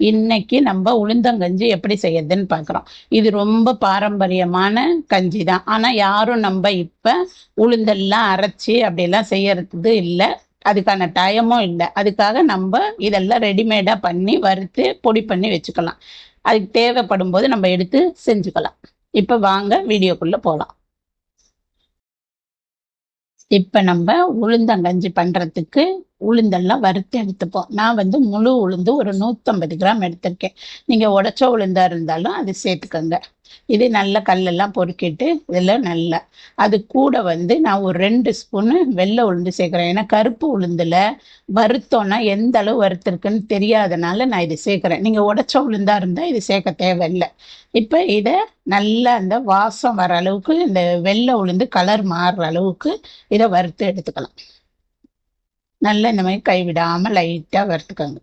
இன்னைக்கு நம்ம உளுந்தங்கஞ்சி எப்படி செய்யறதுன்னு பார்க்குறோம். இது ரொம்ப பாரம்பரியமான கஞ்சி தான். ஆனால் யாரும் நம்ம இப்போ உளுந்தெல்லாம் அரைச்சி அப்படியெல்லாம் செய்யறது இல்லை. அதுக்கான டைமும் இல்லை. அதுக்காக நம்ம இதெல்லாம் ரெடிமேடாக பண்ணி வறுத்து பொடி பண்ணி வச்சுக்கலாம். அதுக்கு தேவைப்படும் போது நம்ம எடுத்து செஞ்சுக்கலாம். இப்போ வாங்க வீடியோக்குள்ளே போகலாம். இப்போ நம்ம உளுந்தங்கஞ்சி பண்ணுறதுக்கு உளுந்தெல்லாம் வறுத்து எடுத்துப்போம். நான் முழு உளுந்து ஒரு 150 கிராம் எடுத்திருக்கேன். நீங்கள் உடச்ச உளுந்தா இருந்தாலும் அது சேர்த்துக்கோங்க. இது நல்ல கல்லெல்லாம் பொறுக்கிட்டு இதில் நல்லா அது கூட நான் ஒரு 2 ஸ்பூனு வெள்ளை உளுந்து சேர்க்குறேன். ஏன்னா கருப்பு உளுந்தில் வறுத்தோன்னா எந்த அளவு வறுத்துருக்குன்னு தெரியாதனால நான் இது சேர்க்குறேன். நீங்கள் உடச்ச உளுந்தா இருந்தால் இது சேர்க்க தேவையில்லை. இப்போ இதை நல்லா அந்த வாசம் வர அளவுக்கு, இந்த வெள்ளை உளுந்து கலர் மாறுற அளவுக்கு இதை வறுத்து எடுத்துக்கலாம். நல்லா இந்த மாதிரி கைவிடாமல் லைட்டாக வறுத்துக்கோங்க.